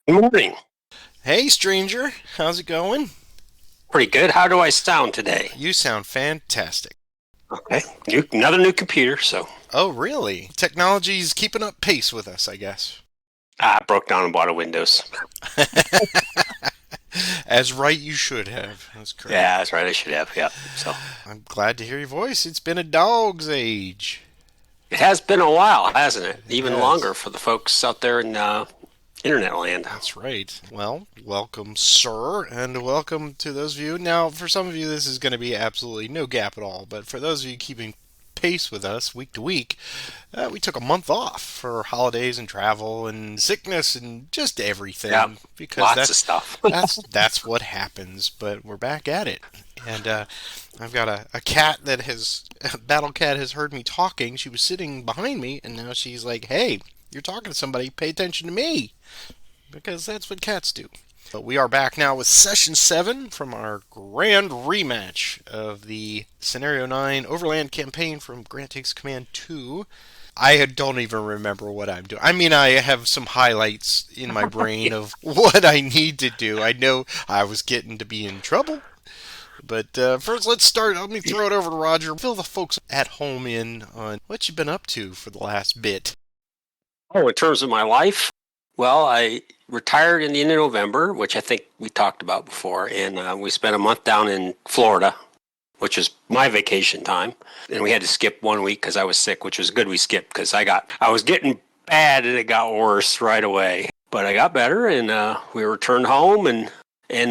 Good morning. Hey, stranger. How's it going? Pretty good. How do I sound today? You sound fantastic. Okay. Another new computer, so Oh, really? Technology's keeping up pace with us, I guess. I broke down and bought a Windows. As right you should have. That's correct. Yeah, that's right. I should have. Yeah. So I'm glad to hear your voice. It's been a dog's age. it has been a while, hasn't it? It Even has. longer for the folks out there in internet land. That's right. Well, welcome, sir, and welcome to those of you. Now, for some of you, this is going to be absolutely no gap at all, but for those of you keeping pace with us week to week, we took a month off for holidays and travel and sickness and just Yeah, everything because lots of that's stuff. that's what happens. But we're back at it, and I've got a cat that has a battle cat has heard me talking. She was sitting behind me, and now she's like, "Hey, you're talking to somebody. Pay attention to me." Because that's what cats do. But we are back now with Session 7 from our grand rematch of the Scenario 9 Overland campaign from Grant Takes Command 2. I don't even remember what I'm doing. I mean, I have some highlights in my brain of what I need to do. I know I was getting to be in trouble. But first, let's start. Let me throw it over to Roger. Fill the folks at home in on what you've been up to for the last bit. Oh, in terms of my life, well, I retired in the end of November, which I think we talked about before, and we spent a month down in Florida, which is my vacation time. And we had to skip 1 week because I was sick, which was good we skipped because I was getting bad and it got worse right away. But I got better and we returned home and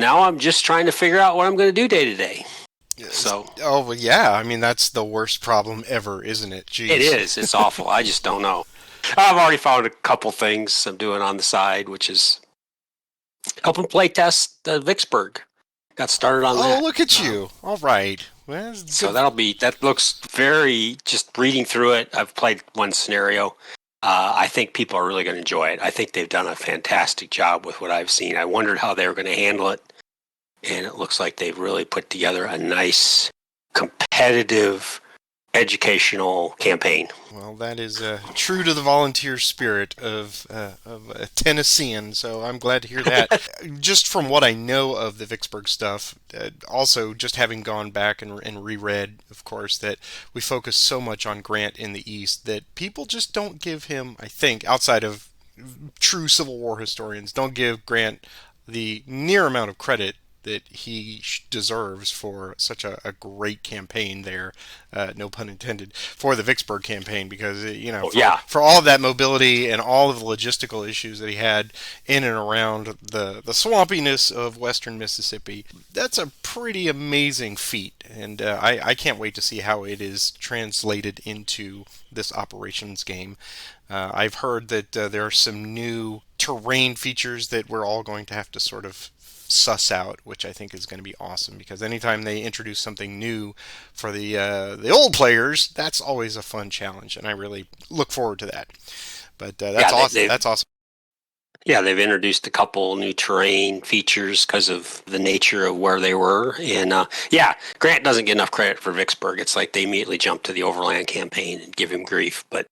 now I'm just trying to figure out what I'm going to do day to day. Yes. So Oh, well, yeah. I mean, that's the worst problem ever, isn't it? it Jeez. is. It's awful. I just don't know. I've already found a couple things I'm doing on the side, which is helping play test Vicksburg. Got started on Oh, that. look at Um, you. All right. Well, that's So good. that looks very, just reading through it. I've played one scenario. I think people are really going to enjoy it. I think they've done a fantastic job with what I've seen. I wondered how they were going to handle it, and it looks like they've really put together a nice, competitive, educational campaign. Well, that is true to the volunteer spirit of a Tennessean, so I'm glad to hear that. Just from what I know of the Vicksburg stuff, also just having gone back and reread, of course, that we focus so much on Grant in the East that people just don't give him, I think, outside of true Civil War historians, don't give Grant the near amount of credit that he deserves for such a great campaign there, no pun intended, for the Vicksburg campaign because Oh, for yeah. all of that mobility and all of the logistical issues that he had in and around the swampiness of western Mississippi, that's a pretty amazing feat, and I can't wait to see how it is translated into this operations game. I've heard that there are some new terrain features that we're all going to have to sort of suss out, which I think is going to be awesome because anytime they introduce something new for the old players, that's always a fun challenge, and I really look forward to that. But that's Yeah, awesome. That's awesome. they've introduced a couple new terrain features because of the nature of where they were. And yeah, Grant doesn't get enough credit for Vicksburg. It's like they immediately jump to the Overland campaign and give him grief. But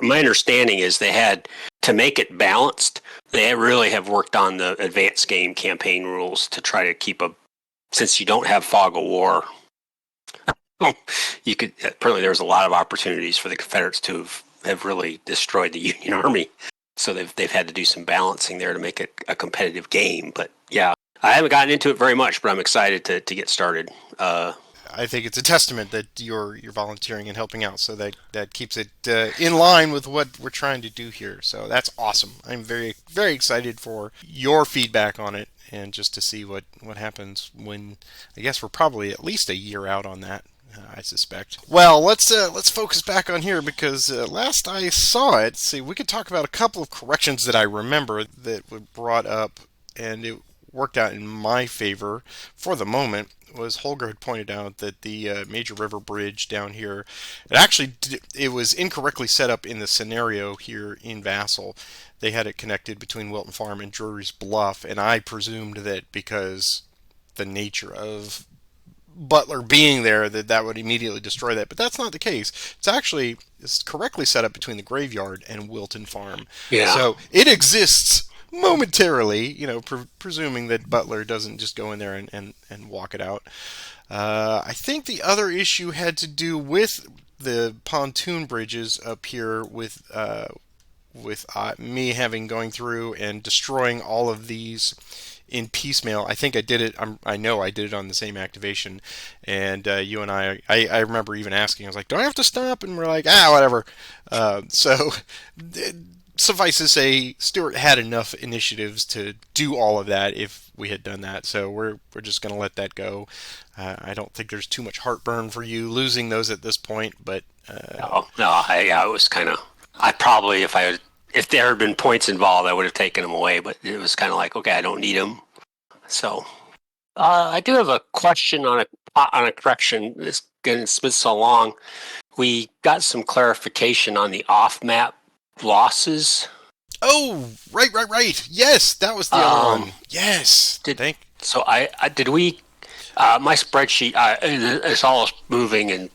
my understanding is they had to make it balanced. They really have worked on the advanced game campaign rules to try to keep a. Since you don't have fog of war, you could apparently there was a lot of opportunities for the Confederates to have really destroyed the Union Army. So they've had to do some balancing there to make it a competitive game. But yeah, I haven't gotten into it very much, but I'm excited to get started. I think it's a testament that you're volunteering and helping out, so that keeps it in line with what we're trying to do here. So that's awesome. I'm very excited for your feedback on it, and just to see what happens when I guess we're probably at least a year out on that. I suspect. Well, let's focus back on here because last I saw it, see, we could talk about a couple of corrections that I remember that were brought up, and it worked out in my favor for the moment. Was Holger had pointed out that the Major River Bridge down here, it was incorrectly set up in the scenario here in Vassal. They had it connected between Wilton Farm and Drury's Bluff, and I presumed that because the nature of Butler being there that would immediately destroy that, but that's not the case. It's correctly set up between the graveyard and Wilton Farm, yeah, so it exists momentarily, presuming that Butler doesn't just go in there and walk it out. I think the other issue had to do with the pontoon bridges up here with me having going through and destroying all of these in piecemeal. I think I did it. I know I did it on the same activation, and you and I remember even asking. I was like, "Do I have to stop?" And we're like, whatever." So suffice to say, Stuart had enough initiatives to do all of that if we had done that. So we're just going to let that go. I don't think there's too much heartburn for you losing those at this point, but No, no, it was kind of. I probably, if there had been points involved, I would have taken them away. But it was kind of like, okay, I don't need them. So I do have a question on a correction. It's been so long. We got some clarification on the off-map losses. oh, right. Yes, that was the other one. Yes. Did so? I did we my spreadsheet, it's all moving and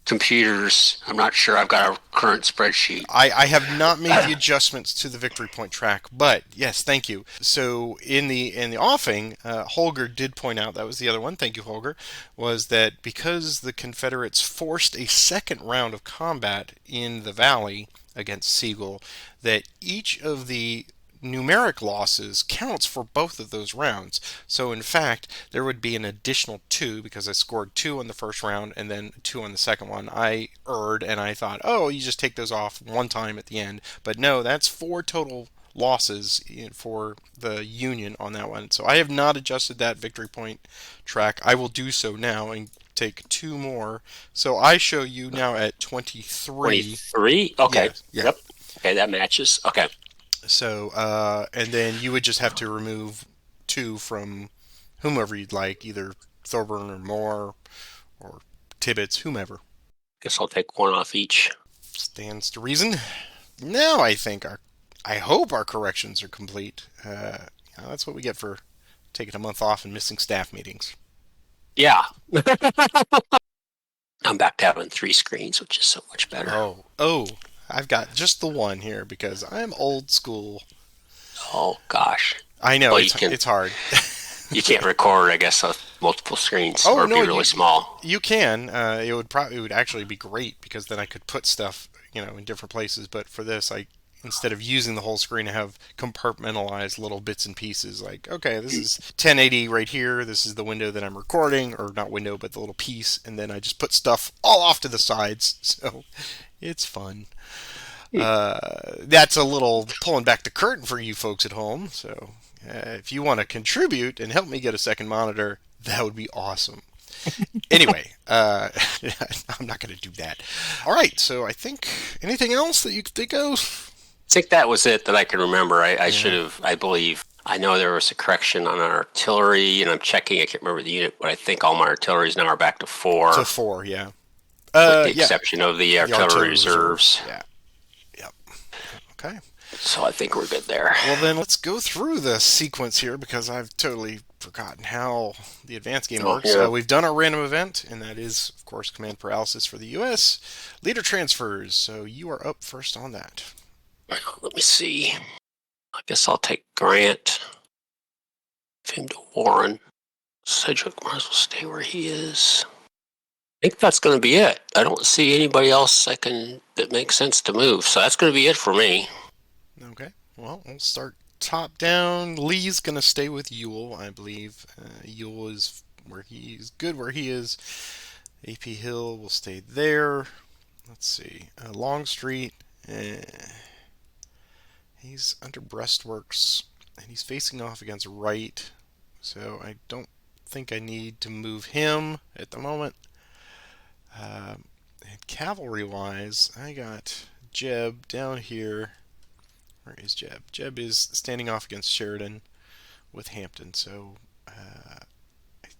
computers. I'm not sure I've got a current spreadsheet. I have not made the adjustments to the victory point track, but yes, thank you. So in the offing, Holger did point out, that was the other one. Thank you, Holger. Was that because the Confederates forced a second round of combat in the valley against Siegel, that each of the numeric losses counts for both of those rounds. So in fact, there would be an additional 2 because I scored 2 on the first round and then 2 on the second one. I erred and I thought, oh, you just take those off one time at the end. But no, that's 4 total losses for the Union on that one. So I have not adjusted that victory point track. I will do so now and take 2 more. So I show you now at 23. 23? Okay. Yeah. Yep. Okay, that matches. Okay. So, and then you would just have to remove 2 from whomever you'd like, either Thorburn or Moore or Tibbets, whomever. Guess I'll take 1 off each. Stands to reason. Now I hope our corrections are complete. That's what we get for taking a month off and missing staff meetings. Yeah. I'm back to having 3 screens, which is so much better. Oh, I've got just the one here because I'm old school. Oh gosh. I know, well, it's hard. You can't record, I guess, on multiple screens or be really small. You can. It would actually be great because then I could put stuff, in different places. But for this, instead of using the whole screen, I have compartmentalized little bits and pieces. Like, okay, this is 1080 right here. This is the window that I'm recording, or not window, but the little piece. And then I just put stuff all off to the sides. So it's fun. That's a little pulling back the curtain for you folks at home. So if you want to contribute and help me get a second monitor, that would be awesome. Anyway, I'm not going to do that. All right, so I think anything else that you could think of? I think that was it that I can remember. I should have, I believe. I know there was a correction on our artillery, and I'm checking. I can't remember the unit, but I think all my artilleries now are back to 4. To 4, yeah. With the exception of the artillery reserves. Yeah. Yep. Okay. So I think we're good there. Well, then let's go through the sequence here because I've totally forgotten how the advanced game works. Yeah. We've done our random event, and that is, of course, command paralysis for the U.S. Leader transfers. So you are up first on that. Let me see. I guess I'll take Grant. Give him to Warren. Sedgwick might as well stay where he is. I think that's going to be it. I don't see anybody else that makes sense to move. So that's going to be it for me. Okay. Well, we'll start top down. Lee's going to stay with Ewell, I believe. Ewell is where he's good where he is. AP Hill will stay there. Let's see. Longstreet. He's under breastworks, and he's facing off against right. So I don't think I need to move him at the moment. And cavalry-wise, I got Jeb down here. Where is Jeb? Jeb is standing off against Sheridan with Hampton. So I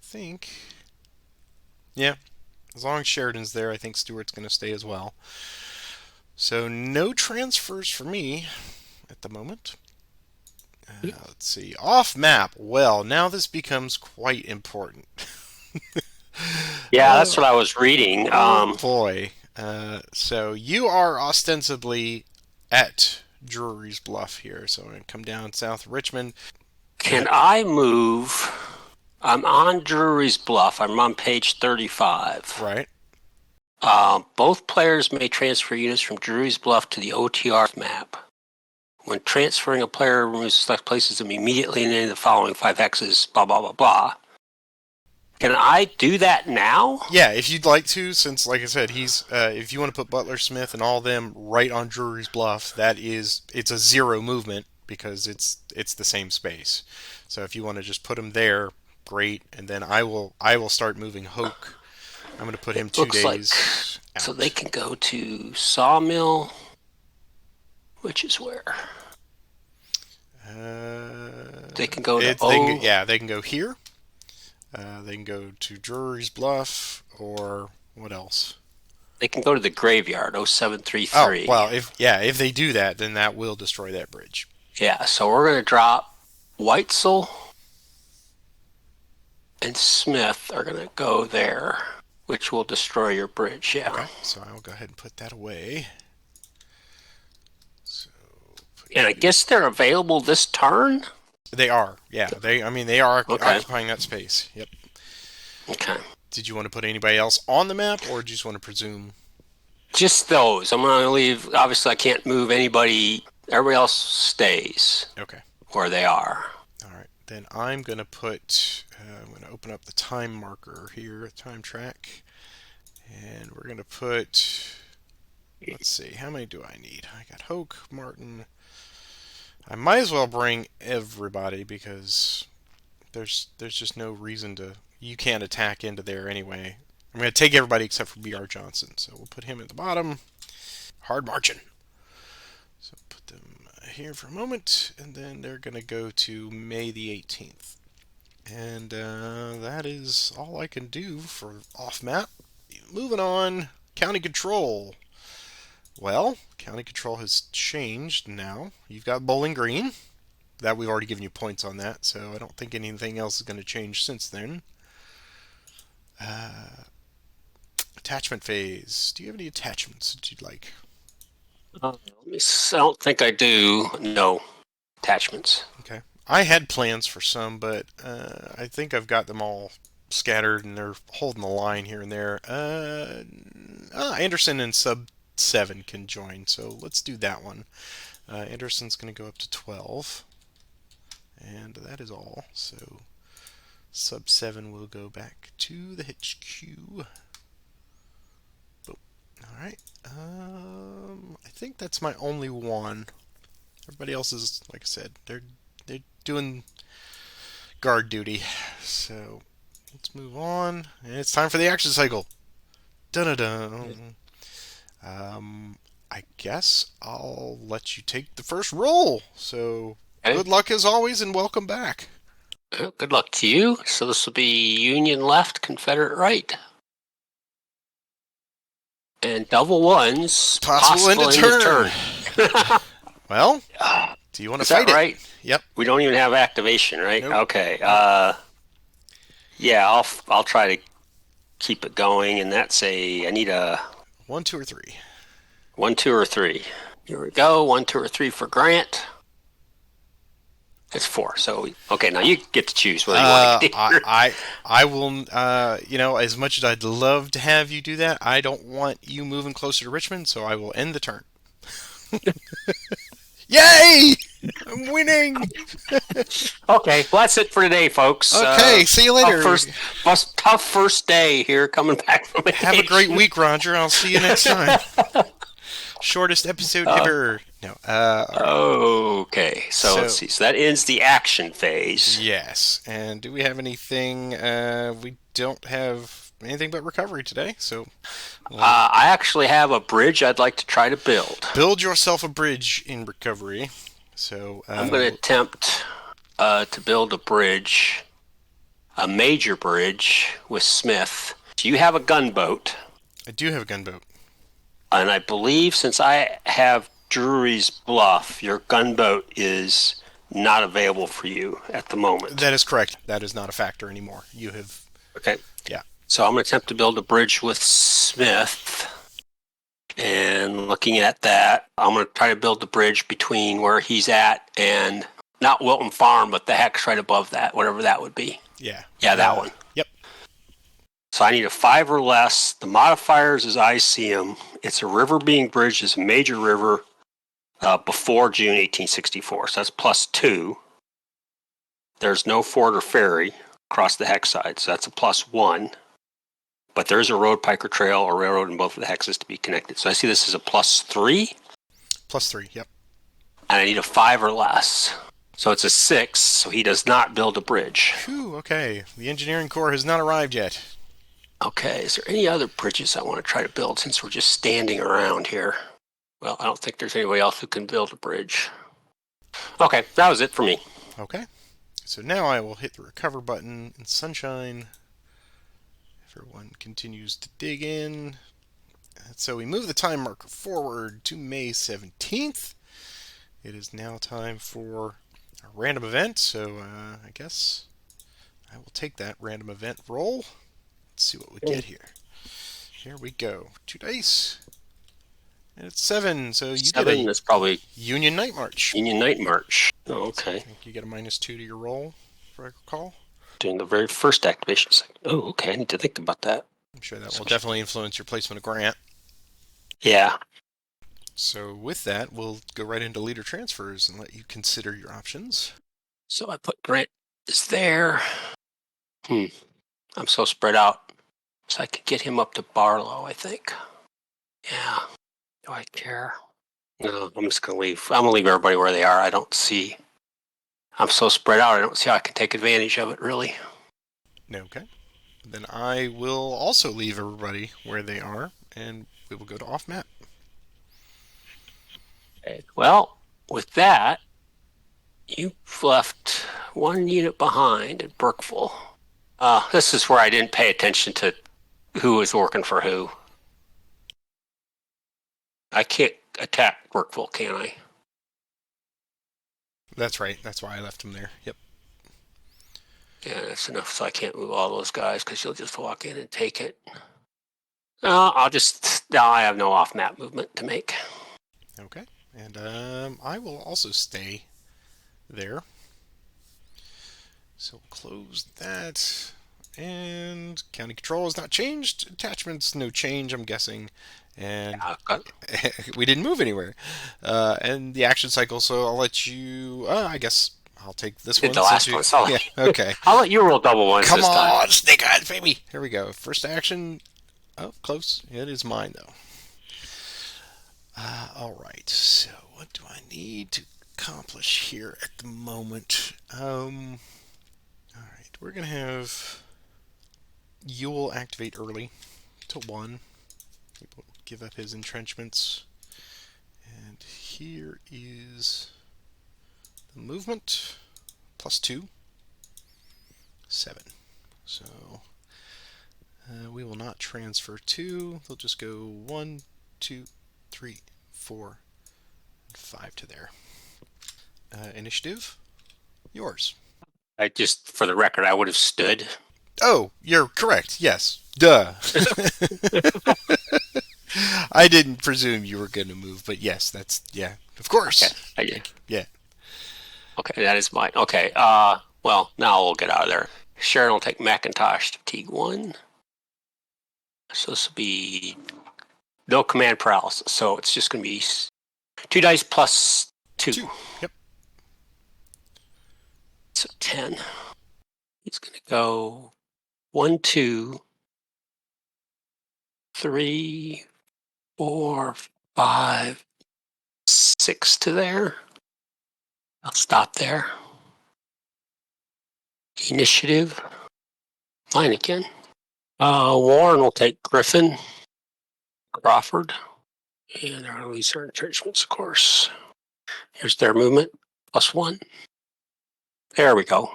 think, yeah, as long as Sheridan's there, I think Stewart's going to stay as well. So no transfers for me at the moment. Let's see. Off map. Well, now this becomes quite important. Yeah, that's what I was reading. Boy. So you are ostensibly at Drury's Bluff here. So I'm going to come down south of Richmond. Can I move? I'm on Drury's Bluff. I'm on page 35. Right. Both players may transfer units from Drury's Bluff to the OTR map. When transferring, a player removes select places them immediately in any of the following 5 hexes, blah, blah, blah, blah. Can I do that now? Yeah, if you'd like to, since, like I said, he's if you want to put Butler, Smith, and all of them right on Drury's Bluff, it's a 0 movement because it's the same space. So if you want to just put them there, great. And then I will start moving Hoke. I'm going to put him 2 days out. So they can go to Sawmill, which is where? They can go to they can go here. They can go to Drury's Bluff, or what else? They can go to the graveyard, 0733. Oh, well, if they do that, then that will destroy that bridge. Yeah, so we're going to drop Weitzel and Smith are going to go there, which will destroy your bridge, yeah. Okay, so I'll go ahead and put that away. And I guess they're available this turn? They are, yeah. They are occupying that space. Yep. Okay. Did you want to put anybody else on the map, or do you just want to presume? Just those. I'm going to leave. Obviously, I can't move anybody. Everybody else stays. Okay. Where they are. All right. Then I'm going to put. I'm going to open up the time marker here, time track, and we're going to put. Let's see. How many do I need? I got Hoke, Martin. I might as well bring everybody because there's just no reason to. You can't attack into there anyway. I'm going to take everybody except for B.R. Johnson. So we'll put him at the bottom. Hard marching. So put them here for a moment, and then they're going to go to May the 18th. And that is all I can do for off-map. Moving on, County Control. Well, County Control has changed now. You've got Bowling Green. That we've already given you points on that, so I don't think anything else is going to change since then. Attachment phase. Do you have any attachments that you'd like? I don't think I do. No attachments. Okay. I had plans for some, but I think I've got them all scattered, and they're holding the line here and there. Anderson and Sub 7 can join, so let's do that one. Anderson's going to go up to 12, and that is all. So Sub 7 will go back to the HQ. Boom. All right. I think that's my only one. Everybody else is, like I said, they're doing guard duty. So let's move on. And it's time for the action cycle. Dun-dun-dun. I guess I'll let you take the first roll. So good luck as always, and welcome back. Good luck to you. So this will be Union left, Confederate right. And double ones. Possible end of turn. Well, do you want to fight it? Right? Yep. We don't even have activation, right? Nope. Okay. Yeah, I'll try to keep it going, and that's I need a 1, 2, or 3. 1, 2, or 3. Here we go. 1, 2, or 3 for Grant. It's 4. So okay, now you get to choose whether you want to do I will. As much as I'd love to have you do that, I don't want you moving closer to Richmond, so I will end the turn. Yay! I'm winning. Okay, well that's it for today, folks. Okay, see you later. Tough first day here coming back from vacation. Have a great week, Roger. I'll see you next time. Shortest episode ever. No. Okay, so let's see. So that ends the action phase. Yes. And do we have anything? We don't have anything but recovery today. So I actually have a bridge I'd like to try to build. Build yourself a bridge in recovery. So I'm going to attempt to build a bridge, a major bridge with Smith. Do you have a gunboat? I do have a gunboat. And I believe since I have Drury's Bluff, your gunboat is not available for you at the moment. That is correct. That is not a factor anymore. You have... Okay. Yeah. So I'm going to attempt to build a bridge with Smith. And looking at that, I'm going to try to build the bridge between where he's at and not Wilton Farm, but the hex right above that, whatever that would be. Yeah. Yeah, that one. Yep. So I need a 5 or less. The modifiers as I see them, it's a river being bridged. It's a major river before June 1864. So that's +2. There's no ford or ferry across the hex side, so that's a +1. But there's a road, pike, or trail, or railroad in both of the hexes to be connected. So I see this as a +3. +3, yep. And I need a 5 or less. So it's a 6, so he does not build a bridge. Whew, okay. The engineering corps has not arrived yet. Okay, is there any other bridges I want to try to build since we're just standing around here? Well, I don't think there's anybody else who can build a bridge. Okay, that was it for me. Okay. So now I will hit the recover button in Sunshine. Everyone continues to dig in. So we move the time marker forward to May 17th. It is now time for a random event, so I guess I will take that random event roll. Let's see what we get here. Here we go. 2 dice. And it's 7, so you get a That's probably Union Night March. Union Night March. Oh, okay. I think you get a -2 to your roll, if I recall. Doing the very first activation second. Oh, okay. I need to think about that. I'm sure that will definitely influence your placement of Grant. Yeah. So with that, we'll go right into leader transfers and let you consider your options. So I put Grant is there. I'm so spread out. So I could get him up to Barlow, I think. Yeah. Do I care? No, I'm just going to leave. I'm going to leave everybody where they are. I don't see. I'm so spread out. I don't see how I can take advantage of it, really. Okay. Then I will also leave everybody where they are, and we will go to off map. Okay. Well, with that, you left 1 unit behind at Brookville. This is where I didn't pay attention to who was working for who. I can't attack Brookville, can I? That's right. That's why I left him there. Yep. Yeah, that's enough. So I can't move all those guys because you'll just walk in and take it. Now I have no off-map movement to make. Okay. And I will also stay there. So we'll close that. And county control has not changed. Attachments, no change, I'm guessing. And we didn't move anywhere. And the action cycle, so I'll let you... I guess I'll take this one. The last one, sorry. Yeah, okay. I'll let you roll double ones Come this time. on, snake eyes, baby! Here we go. First action. Oh, close. It is mine, though. Alright, so what do I need to accomplish here at the moment? Alright, we're going to have Yule activate early to 1. He will give up his entrenchments. And here is the movement. +2. 7. So we will not transfer 2. They'll just go 1, 2, 3, 4, and 5 to there. Initiative, yours. For the record, I would have stood. Oh, you're correct. Yes. Duh. I didn't presume you were going to move, but yes, yeah, of course. Okay, I did. Yeah. Okay, that is mine. Okay, well, now we'll get out of there. Sharon will take Macintosh to fatigue 1. So this will be no command paralysis. So it's just going to be 2 dice +2. Yep. So 10. He's going to go 1, 2, 3, 4, 5, 6 to there. I'll stop there. Initiative. Mine again. Warren will take Griffin, Crawford, and they're going to lose their entrenchments, of course. Here's their movement, +1. There we go.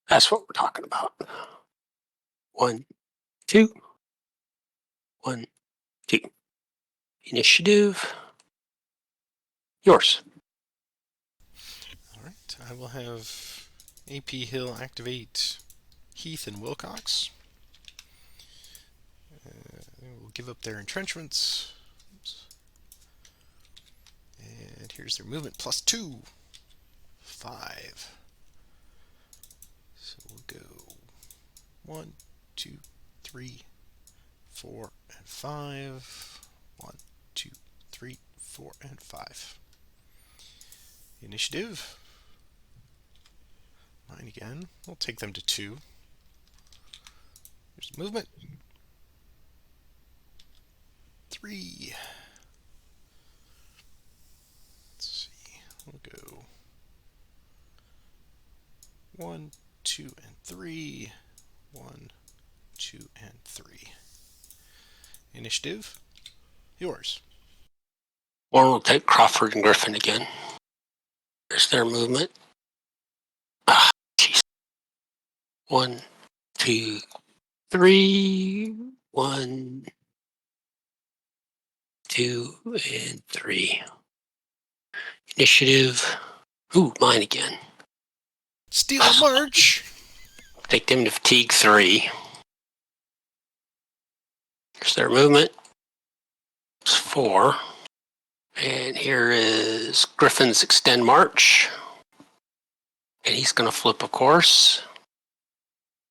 That's what we're talking about. 1, 2. 1, 2. Initiative. Yours. All right. I will have AP Hill activate Heath and Wilcox. We'll give up their entrenchments. Oops. And here's their movement +2. 5. So we'll go 1, 2, 3, 4, and 5. 1, 2, 3, 4, and 5. Initiative. Mine again. We'll take them to 2. Here's movement. 3. Let's see. We'll go 1, 2, and 3. 1, 2, and 3. Initiative. Yours. Warren will take Crawford and Griffin again. There's their movement. Ah, jeez. 1, 2, 3. 1, 2, and 3. Initiative. Ooh, mine again. Steal a march. Take them to fatigue 3. Here's their movement. It's 4. And here is Griffin's extend march. And he's going to flip a course.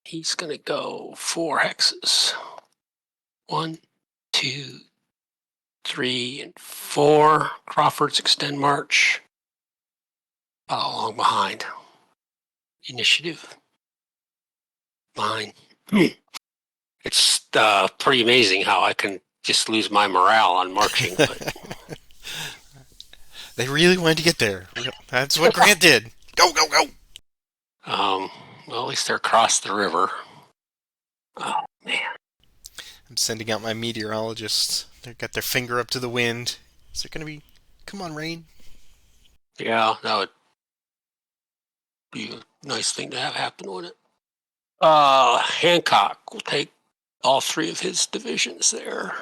He's going to go 4 hexes. 1, 2, 3, and 4. Crawford's extend march. Follow along behind. Initiative. Mine. It's pretty amazing how I can just lose my morale on marching. But They really wanted to get there. That's what Grant did. Go, go, go. well, at least they're across the river. Oh, man. I'm sending out my meteorologists. They've got their finger up to the wind. Is there going to be... Come on, rain. Yeah, that would be a nice thing to have happen, wouldn't it? Hancock will take all 3 of his divisions there.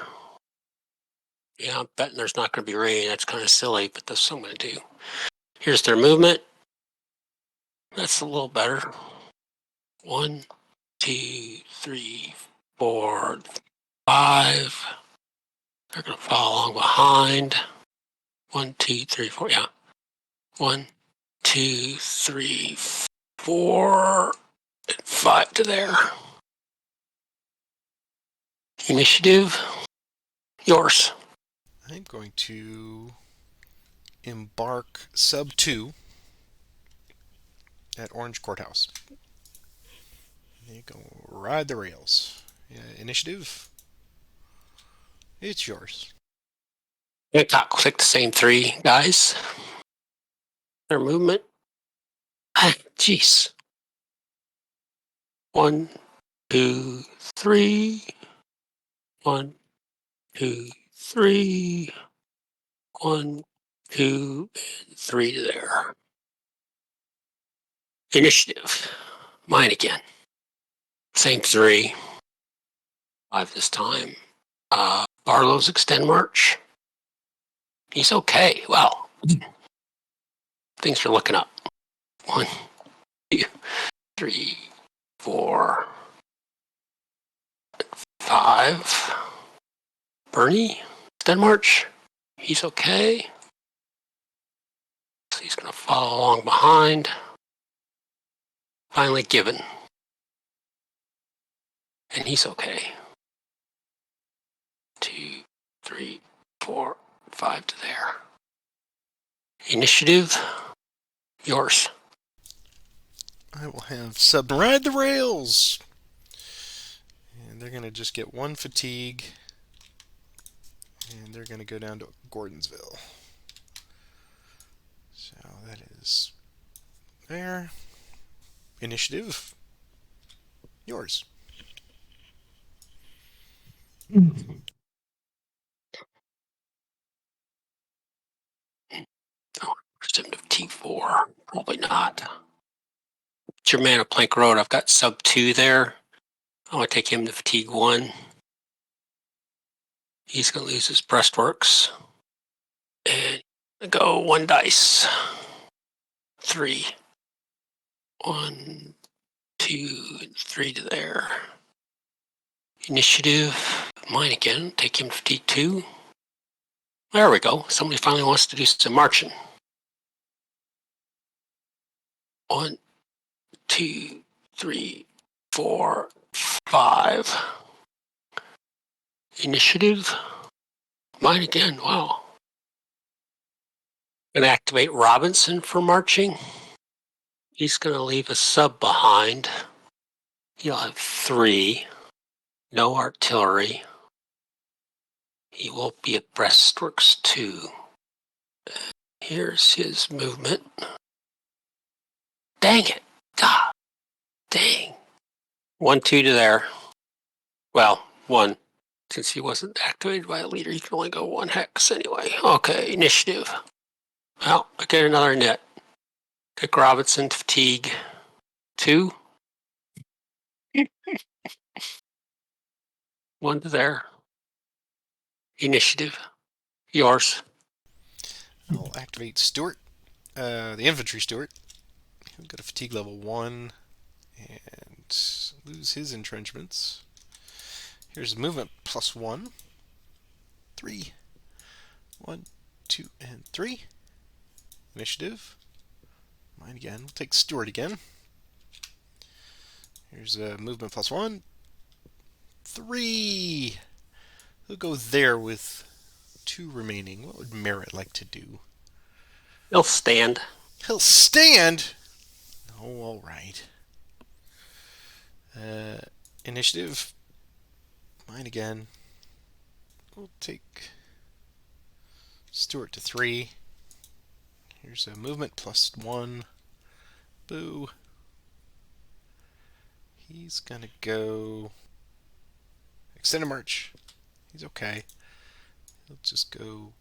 Yeah, I'm betting there's not going to be rain. That's kind of silly, but that's what I'm going to do. Here's their movement. That's a little better. 1, 2, 3, 4, 5. They're going to follow along behind. 1, 2, 3, 4. Yeah. 1, 2, 3, 4, and 5 to there. Initiative. Yours. I'm going to embark sub 2 at Orange Courthouse. There you go. Ride the rails. Initiative. It's yours. Hancock will take the same 3 guys. Their movement. Jeez. 1, 2, 3. 1, 2, 3. 1, 2, and 3 to there. Initiative. Mine again. Same 3. 5 this time. Barlow's extend march. He's okay. Well, things are looking up. 1, 2, 3, 4, 5. Bernie, extend march. He's okay. So he's going to follow along behind. Finally Gibbon. And he's okay. 2, 3, 4, 5 to there. Initiative. Yours. I will have sub ride the rails. And they're going to just get 1 fatigue. And they're going to go down to Gordonsville. So that is there. Initiative. Yours. Oh, Representative T4. Probably not. Germana Plank Road. I've got sub 2 there. I want to take him to fatigue 1. He's going to lose his breastworks. And go 1 dice. 3. 1, 2, and 3 to there. Initiative. Mine again. Take him to fatigue 2. There we go. Somebody finally wants to do some marching. 1, 2, 3, 4, 5. Initiative. Mine again. Wow. Gonna activate Robinson for marching. He's gonna leave a sub behind. He'll have 3. No artillery. He will be at breastworks 2. Here's his movement. Dang it. God. Dang. 1, 2 to there. Well, 1. Since he wasn't activated by a leader, he can only go 1 hex anyway. Okay, initiative. Well, I get another net. Pick Robinson, fatigue. 2. 1 to there. Initiative. Yours. I'll activate Stuart, the infantry Stuart. He'll go to fatigue level 1 and lose his entrenchments. Here's movement plus 1. 3. 1, 2, and 3. Initiative. Mine again. We'll take Stuart again. Here's movement plus 1. 3. He'll go there with 2 remaining. What would Merritt like to do? He'll stand. He'll stand? Oh, all right. Initiative. Mine again. We'll take Stuart to 3. Here's a movement plus 1. Boo. He's gonna go extended march. He's okay. He'll just go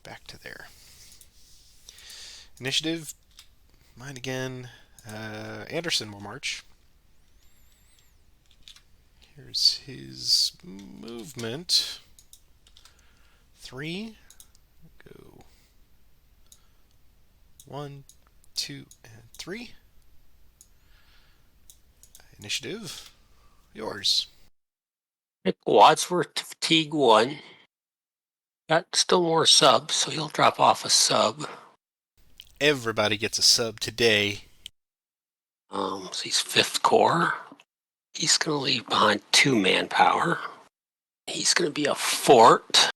back to there. Initiative. Mine again. Anderson will march. Here's his movement. 3. Go 1, 2, and 3. Initiative. Yours. Pick Wadsworth to fatigue 1. Got still more subs, so he'll drop off a sub. Everybody gets a sub today. So he's 5th Corps. He's going to leave behind 2 manpower. He's going to be a fort.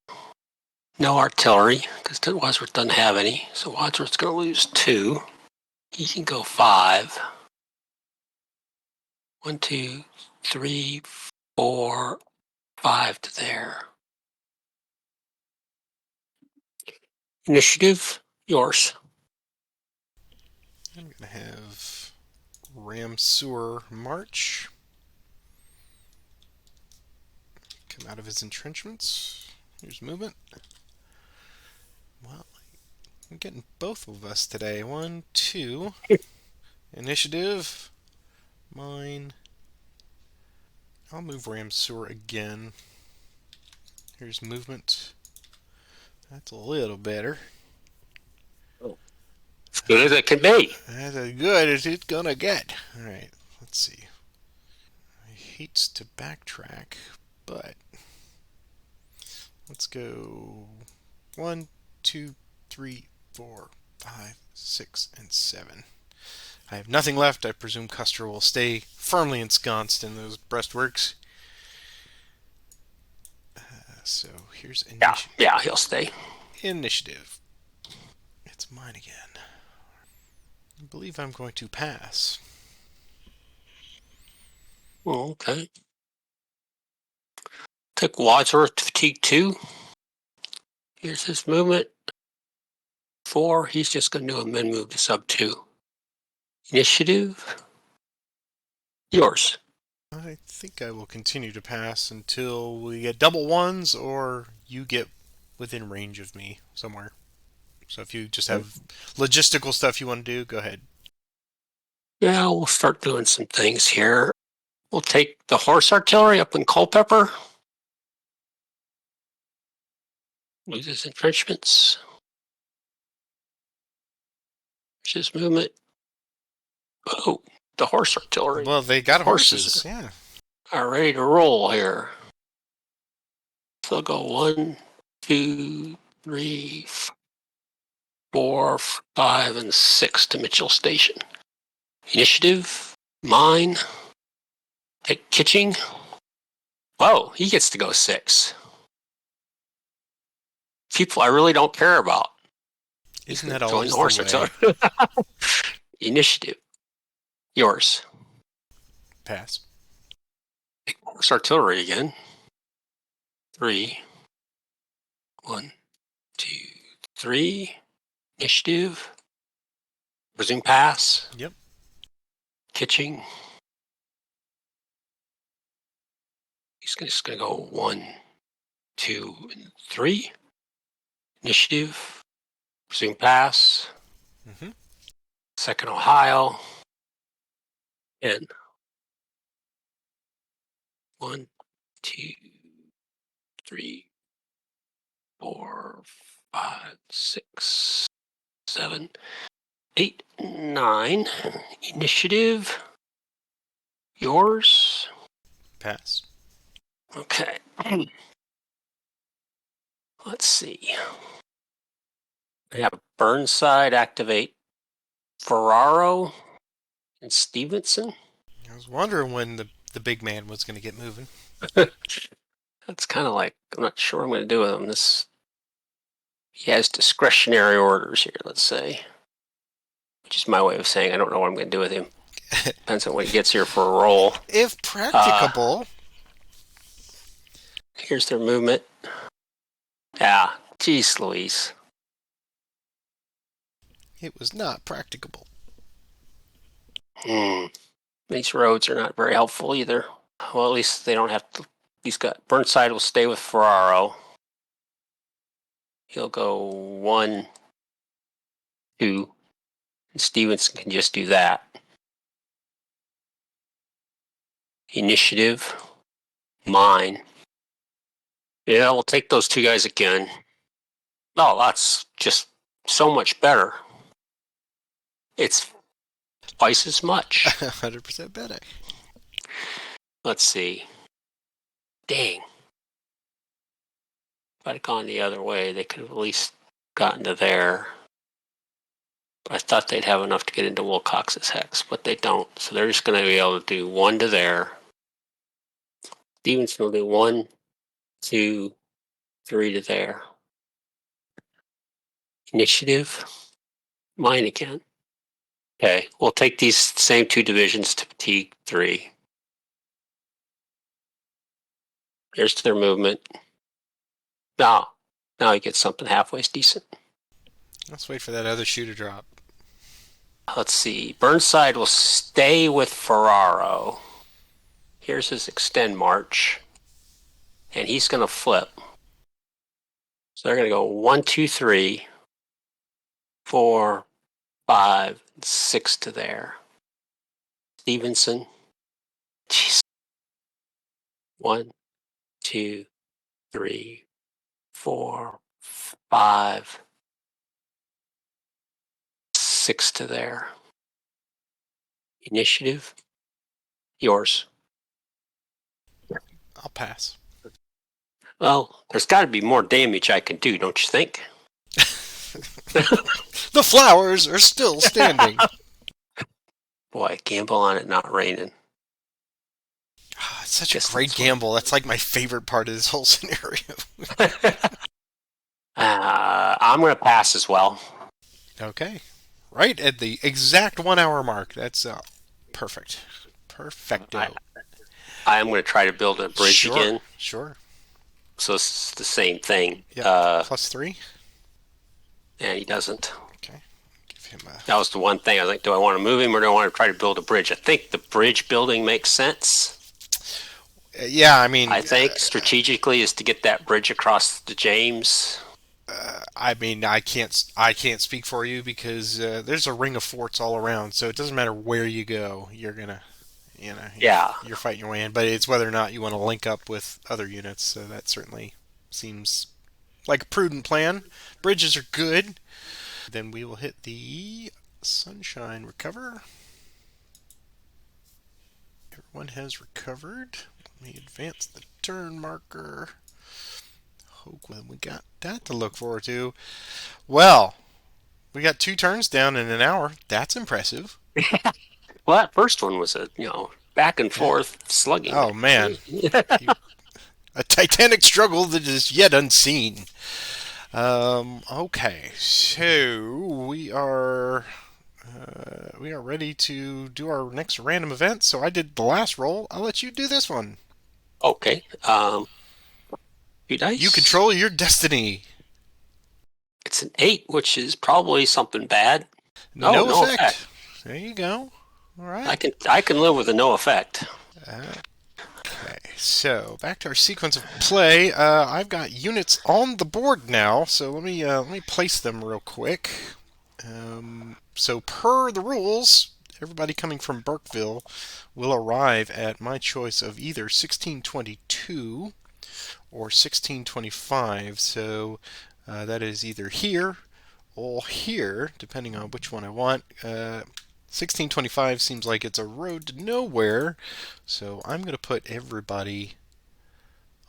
No artillery, because Wadsworth doesn't have any. So Wadsworth's going to lose 2. He can go 5. 1, 2, 3, 4, 5 to there. Initiative, yours. I'm going to have Ram Sewer march. Come out of his entrenchments. Here's movement. Well, I'm getting both of us today. 1, 2. Initiative. Mine. I'll move Ram Sewer again. Here's movement. That's a little better. As good as it can be. That's as good as it's gonna get. Alright, let's see. He hates to backtrack, but let's go 1, 2, 3, 4, 5, 6, and 7. I have nothing left. I presume Custer will stay firmly ensconced in those breastworks. So here's initiative. Yeah, he'll stay. Initiative. It's mine again. I believe I'm going to pass. Oh, okay. Took Wadsworth to fatigue 2. Here's his movement. 4. He's just going to do a min move to sub 2. Initiative, yours. I think I will continue to pass until we get double ones or you get within range of me somewhere. So if you just have logistical stuff you want to do, go ahead. Yeah, we'll start doing some things here. We'll take the horse artillery up in Culpeper. Lose his entrenchments. Here's his movement. Oh, the horse artillery. Well, they got horses. Yeah. Are ready to roll here. So I'll go 1, 2, 3, 4, 5, and 6 to Mitchell Station. Initiative, mine, take Kitching. Oh, he gets to go 6. People I really don't care about. Isn't that Join always the the horse way? artillery. Initiative, yours. Pass. Take horse artillery again. 3, 1, 2, 3. Initiative. Resume pass. Yep. Kitching. He's just going to go 1, 2, and 3. Initiative. Resume pass. Mm-hmm. Second Ohio. And 1, 2, 3, 4, 5, 6, 7, 8, 9. Initiative. Yours. Pass. Okay. Let's see. I have Burnside activate Ferraro and Stevenson. I was wondering when the big man was going to get moving. That's kind of like, I'm not sure what I'm going to do with him. He has discretionary orders here, let's say, which is my way of saying I don't know what I'm going to do with him. Depends on what he gets here for a roll. If practicable. Here's their movement. Yeah, geez Louise. It was not practicable. These roads are not very helpful either. Well, at least they don't have to. He's got Burnside will stay with Ferraro. He'll go 1, 2, and Stevenson can just do that. Initiative, mine. Yeah, we'll take those 2 guys again. Oh, that's just so much better. It's twice as much. 100% better. Let's see. Dang. If I'd gone the other way, they could have at least gotten to there. But I thought they'd have enough to get into Wilcox's hex, but they don't. So they're just going to be able to do 1 to there. Stevenson will do 1, 2, 3 to there. Initiative, mine again. Okay, we'll take these same 2 divisions to fatigue 3. Here's their movement. Now you get something halfway decent. Let's wait for that other shoe to drop. Let's see. Burnside will stay with Ferraro. Here's his extend march. And he's going to flip. So they're going to go 1, 2, 3, 4, 5, 6 to there. Stevenson. Jeez. 1, 2, 3, 4, 5, 6 to there. Initiative. Yours. I'll pass. Well, there's got to be more damage I can do, don't you think? The flowers are still standing. Boy, gamble on it not raining. It's such a great gamble. That's like my favorite part of this whole scenario. I'm going to pass as well. Okay. Right at the exact 1 hour mark. That's perfect. Perfecto. I am going to try to build a bridge again. Sure. So it's the same thing. Yeah. +3. And he doesn't. Okay. Give him a... That was the one thing. I was like, do I want to move him or do I want to try to build a bridge? I think the bridge building makes sense. Yeah, I mean... I think strategically is to get that bridge across the James. I mean, I can't speak for you because there's a ring of forts all around, so it doesn't matter where you go, you're gonna, you're fighting your way in. But it's whether or not you want to link up with other units. So that certainly seems like a prudent plan. Bridges are good. Then we will hit the Sunshine Recover. Everyone has recovered. Let me advance the turn marker. Well, we got that to look forward to. Well, we got 2 turns down in an hour. That's impressive. Well, that first one was a back and Yeah. forth slugging Oh man, match. a titanic struggle that is yet unseen. Okay, so we are ready to do our next random event. So I did the last roll. I'll let you do this one. Okay. Two You dice. control your destiny. It's an 8, which is probably something bad. Oh, No no effect. effect. There you go. All I right. can live with a no effect. Okay, so back to our sequence of play. I've got units on the board now, so let me place them real quick. So per the rules, everybody coming from Burkeville will arrive at my choice of either 1622 or 1625. So that is either here or here, depending on which one I want. 1625 seems like it's a road to nowhere, so I'm going to put everybody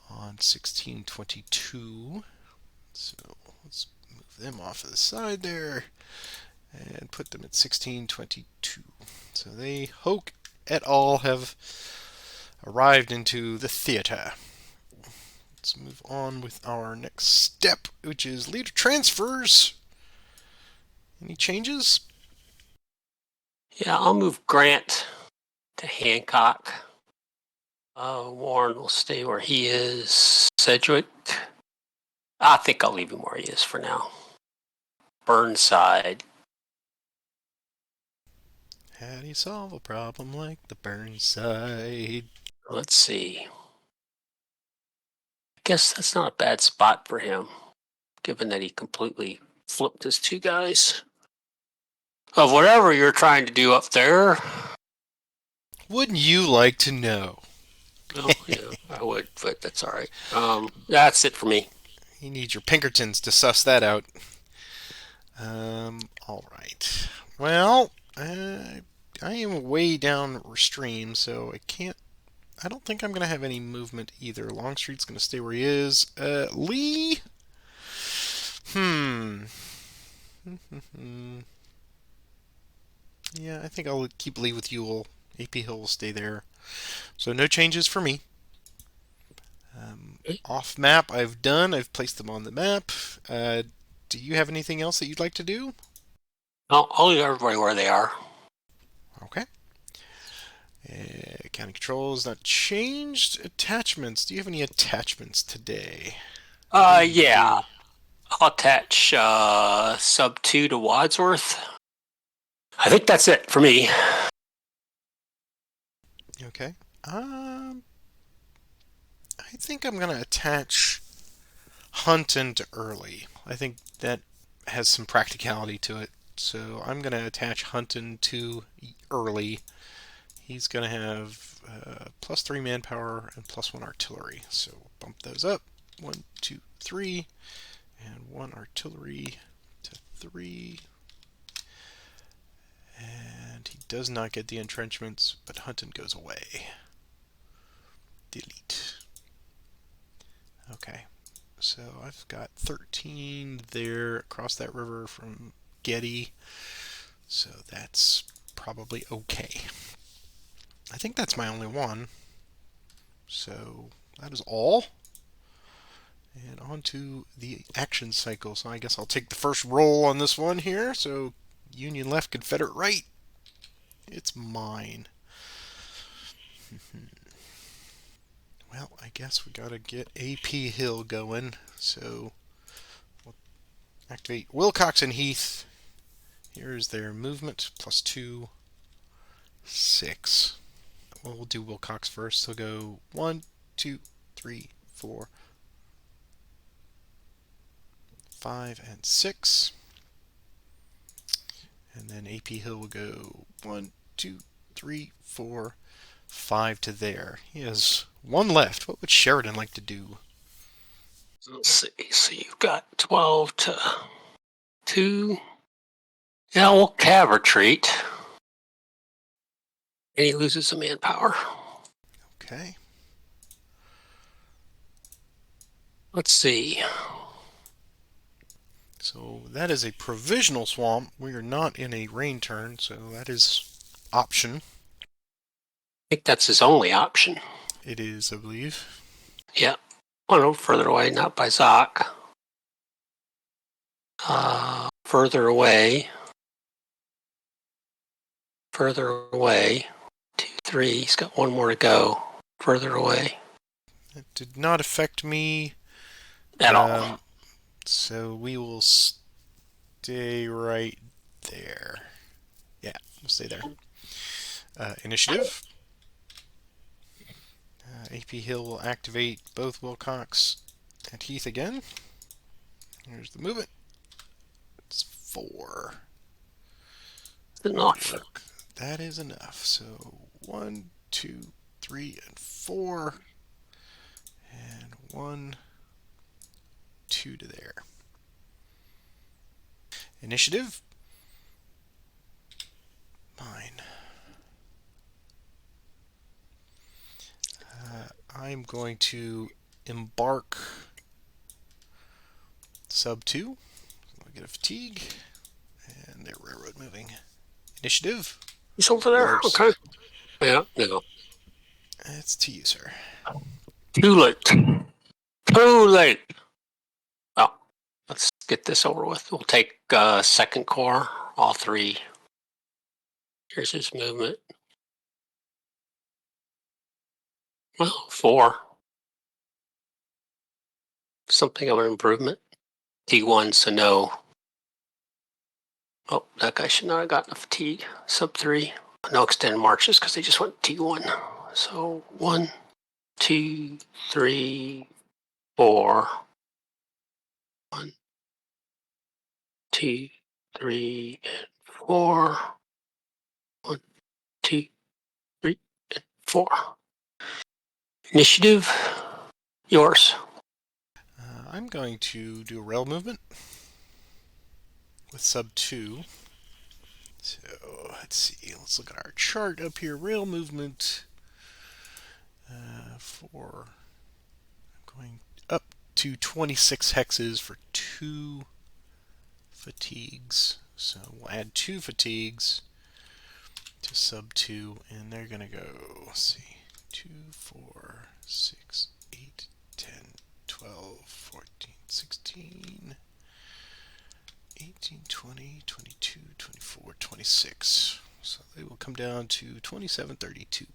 on 1622. So let's move them off to the side there and put them at 1622. So they, Hoke et al., have arrived into the theater. Let's move on with our next step, which is leader transfers. Any changes? Yeah, I'll move Grant to Hancock. Warren will stay where he is. Sedgwick, I think I'll leave him where he is for now. Burnside. How do you solve a problem like the Burnside? Let's see. I guess that's not a bad spot for him, given that he completely flipped his 2 guys. Of whatever you're trying to do up there. Wouldn't you like to know? Well, yeah, I would, but that's all right. That's it for me. You need your Pinkertons to suss that out. All right. Well, I am way down stream, so I can't. I don't think I'm gonna have any movement either. Longstreet's gonna stay where he is. Lee. Hmm. Yeah, I think I'll keep Lee with Ewell. AP Hill will stay there. So no changes for me. Off map, I've done. I've placed them on the map. Do you have anything else that you'd like to do? I'll leave everybody where they are. Okay. County controls not changed. Attachments. Do you have any attachments today? Yeah. I'll attach sub 2 to Wadsworth. I think that's it for me. Okay. I think I'm gonna attach Hunton to Early. I think that has some practicality to it. So I'm gonna attach Hunton to Early. He's gonna have +3 manpower and +1 artillery. So bump those up. 1, 2, 3, and 1 artillery to 3. And he does not get the entrenchments, but Hunton goes away. Delete. Okay, so I've got 13 there across that river from Getty, so that's probably okay. I think that's my only one. So that is all. And on to the action cycle. So I guess I'll take the first roll on this one here. So Union left, Confederate right. It's mine. Well, I guess we gotta get AP Hill going. So we'll activate Wilcox and Heath. Here's their movement +2, 6. Well, we'll do Wilcox first. He'll go 1, 2, 3, 4, 5, and 6. And then AP Hill will go 1, 2, 3, 4, 5 to there. He has 1 left. What would Sheridan like to do? Let's see. So you've got 12 to 2. Yeah, we'll cav retreat. And he loses some manpower. Okay. Let's see. So that is a provisional swamp. We are not in a rain turn, so that is option. I think that's his only option. It is, I believe. Yeah. Oh no, further away, not by Zoc. Further away. Further away. 2, 3. He's got one more to go. Further away. It did not affect me. At all. So we will stay right there. Yeah, we'll stay there. Initiative. AP Hill will activate both Wilcox and Heath again. Here's the movement. It's 4. Enough. Work. That is enough. So 1, 2, 3, and 4. And 1, 2 to there. Initiative. Mine. I'm going to embark sub 2. I'll get a fatigue. And they're railroad moving. Initiative. He's over there? Yours. Okay. Yeah, no. It's to you, sir. Too late. Too late. Well, let's get this over with. We'll take second core, all 3. Here's his movement. Well, 4. Something of an improvement. T1, so no. Oh, that guy should not have gotten a fatigue. Sub 3. No extended marches because they just went T1. So 1, 2, 3, 4. 1, 2, 3, and 4. 1, 2, 3, and 4. Initiative, yours. I'm going to do a rail movement with sub 2. So let's see. Let's look at our chart up here. Rail movement for going up to 26 hexes for 2 fatigues. So we'll add 2 fatigues to sub 2, and they're going to go, let's see, 2, 4, 6, 8, 10, 12, 14, 16, 18, 20, 22, 24, 26. So they will come down to 2732.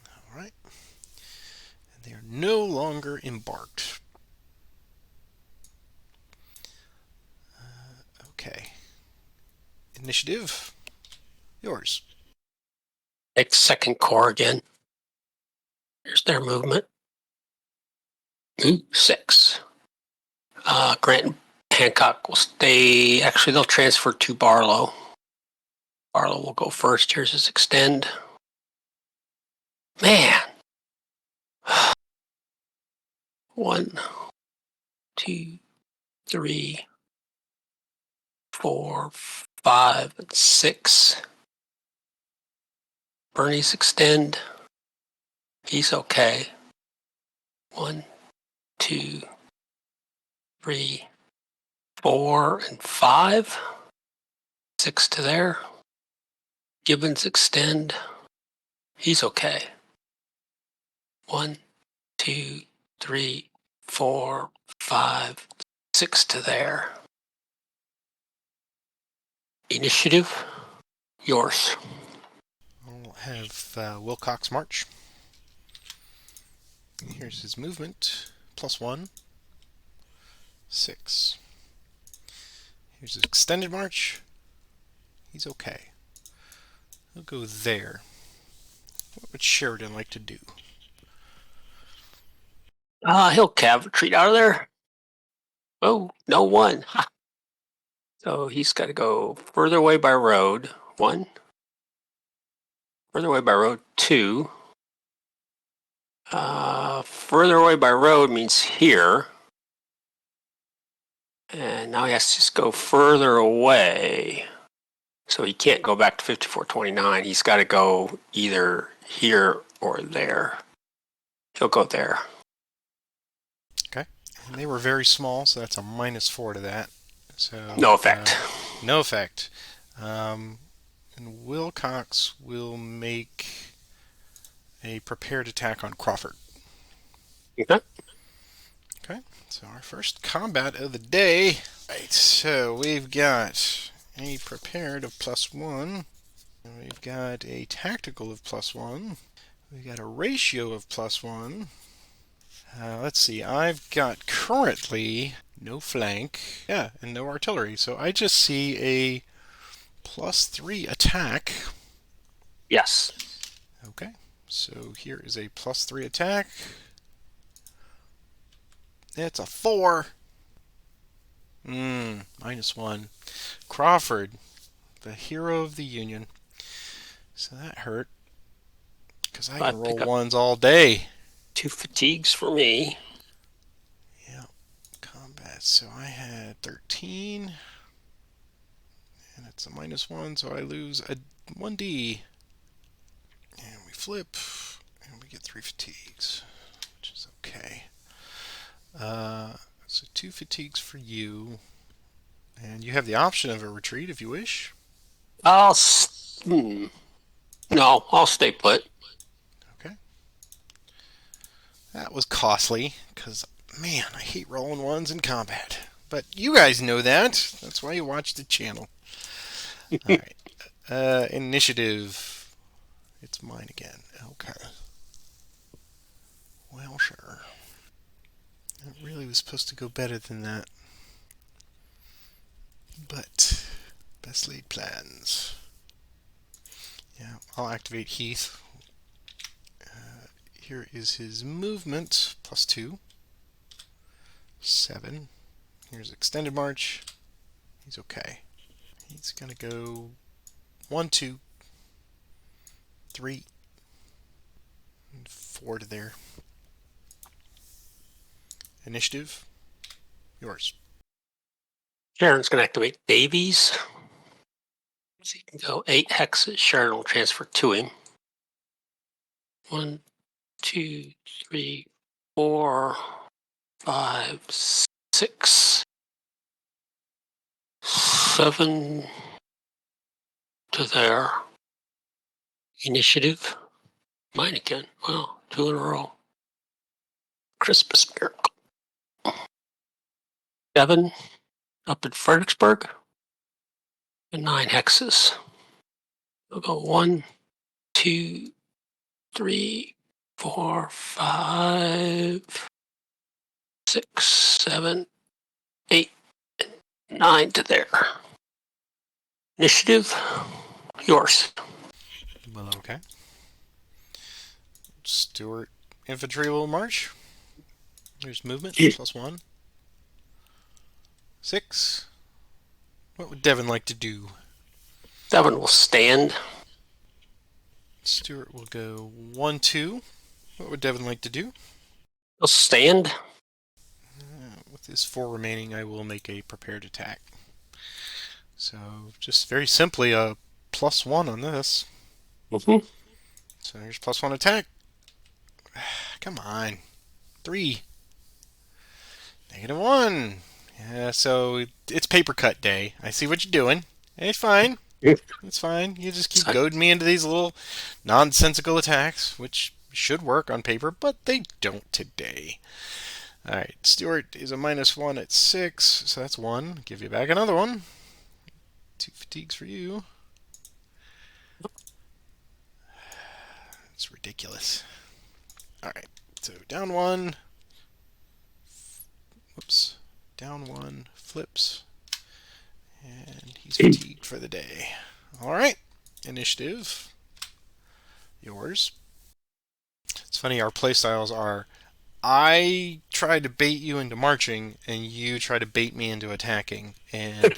All right. And they are no longer embarked. Okay. Initiative, yours. Take second core again. Here's their movement. 6. Grant and Hancock will stay. Actually, they'll transfer to Barlow. Barlow will go first. Here's his extend. Man. 1, 2, 3, 4, 5, and 6. Bernie's extend. He's okay. 1, 2, 3, 4, and 5. 6 to there. Gibbons extend. He's okay. 1, 2, 3, 4, 5, 6 to there. Initiative, yours. I'll have Wilcox march. Here's his movement. +1. 6. Here's his extended march. He's okay. He'll go there. What would Sheridan like to do? He'll cav retreat out of there. Oh, no 1. Ha. So he's got to go further away by road. 1. Further away by road. 2. Further away by road means here. And now he has to just go further away. So he can't go back to 5429. He's got to go either here or there. He'll go there. Okay. And they were very small, so that's a -4 to that. So No effect. no effect. And Wilcox will make a prepared attack on Crawford. Okay. Okay. So our first combat of the day. Right. So we've got a prepared of +1. We've got a tactical of +1. We've got a ratio of +1. Let's see. I've got currently no flank. Yeah, and no artillery. So I just see a +3 attack. Yes. Okay. So here is a +3 attack. It's a 4. -1. Crawford, the hero of the Union. So that hurt. Because I I can roll pick up ones all day. 2 fatigues for me. Yeah. Combat. So I had 13. And it's a -1, so I lose a 1d. And we flip. And we get 3 fatigues. Which is okay. So 2 fatigues for you. And you have the option of a retreat if you wish. I'll. No, I'll stay put. Okay. That was costly, because, man, I hate rolling ones in combat. But you guys know that. That's why you watch the channel. Alright. Initiative. It's mine again. Okay. Well, sure. It really was supposed to go better than that. But, best laid plans. Yeah, I'll activate Heath. Here is his movement, +2. 7. Here's extended march. He's okay. He's gonna go 1, 2, 3, and 4 to there. Initiative, yours. Sharon's going to activate Davies. So he can go 8 hexes. Sharon will transfer to him. 1, 2, 3, 4, 5, 6, 7 to there. Initiative. Mine again. Wow, 2 in a row. Christmas miracle. 7 up in Fredericksburg. And 9 hexes. We'll go 1, 2, 3, 4, 5, 6, 7, 8, and 9 to there. Initiative, yours. Well, okay. Stuart infantry will march. There's movement, +1. 6. What would Devin like to do? 7 will stand. Stuart will go 1, 2. What would Devin like to do? He'll stand. With his 4 remaining, I will make a prepared attack. So, just very simply a +1 on this. Mm-hmm. So here's +1 attack. Come on. 3. -1. Yeah, so it's paper cut day. I see what you're doing. It's fine. It's fine. You just keep goading me into these little nonsensical attacks, which should work on paper, but they don't today. Alright, Stuart is a -1 at 6, so that's 1. Give you back another one. 2 fatigues for you. It's ridiculous. Alright, so down 1. Whoops. Down 1. Flips. And he's fatigued for the day. Alright, initiative. Yours. It's funny, our playstyles are I try to bait you into marching, and you try to bait me into attacking. And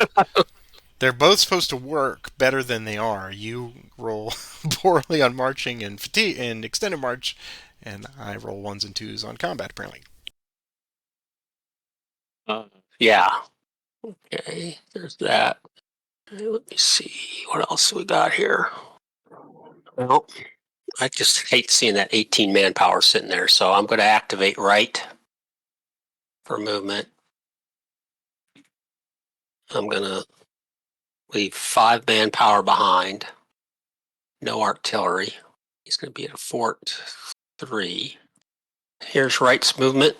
they're both supposed to work better than they are. You roll poorly on marching and fatigue and extended march, and I roll 1s and 2s on combat, apparently. Yeah. Okay, there's that. Okay, let me see. What else we got here? Well, I just hate seeing that 18 manpower sitting there, so I'm going to activate right for movement. I'm going to leave 5 manpower behind. No artillery. He's going to be at a fort 3. Here's right's movement.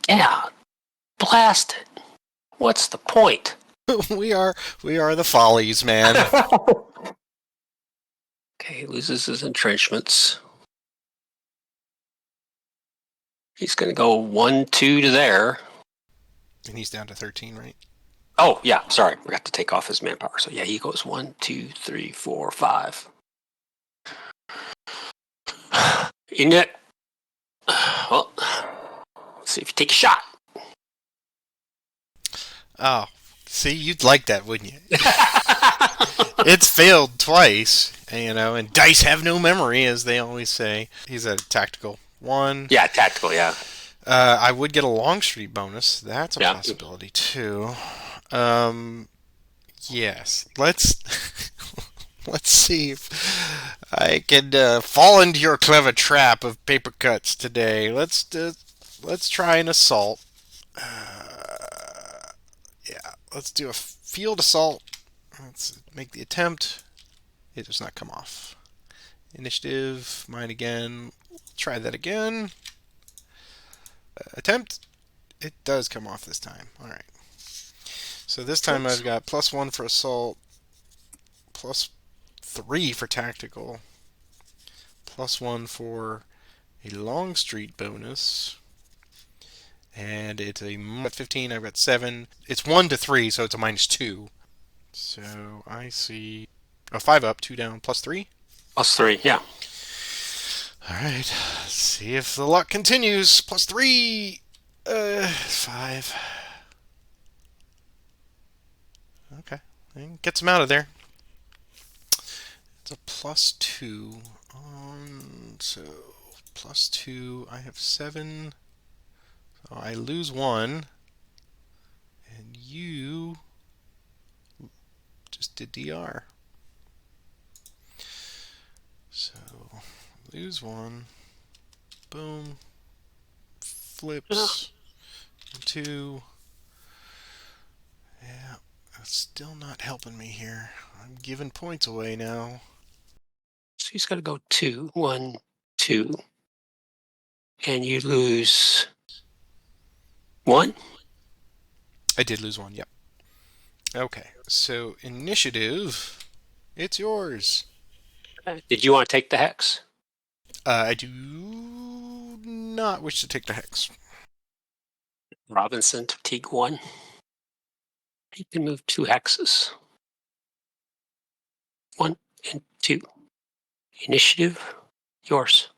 Yeah, blast it. What's the point? we are the follies, man. Okay, he loses his entrenchments. He's going to go 1, 2 to there. And he's down to 13, right? Oh, yeah, sorry. We got to take off his manpower. So, yeah, he goes 1, 2, 3, 4, 5. In it. Well, let's see if you take a shot. Oh, see, you'd like that, wouldn't you? It's failed twice, and dice have no memory, as they always say. He's a tactical 1. Yeah, tactical, yeah. I would get a Longstreet bonus. That's a Yeah. possibility, too. Yes. Let's see if I can fall into your clever trap of paper cuts today. Let's try an assault. Yeah, let's do a field assault. Let's make the attempt. It does not come off. Initiative, mine again. Try that again. Attempt. It does come off this time. All right. So this time I've got +1 for assault, +3 for tactical, +1 for a Longstreet bonus, and it's a 15. I've got 7. It's 1 to 3, so it's a -2. So I see 5 up, 2 down, +3. +3, yeah. All right. See if the luck continues. +3. 5. Okay. Gets him out of there. It's a +2. So +2. I have 7. So I lose 1. And you just did DR. So lose 1. Boom. Flips. 2. Yeah. That's still not helping me here. I'm giving points away now. So he's got to go 2, 1, 2. And you lose 1? I did lose 1, yep. Okay, so initiative, it's yours. Did you want to take the hex? I do not wish to take the hex. Robinson, fatigue 1. You can move 2 hexes. 1 and 2. Initiative, yours.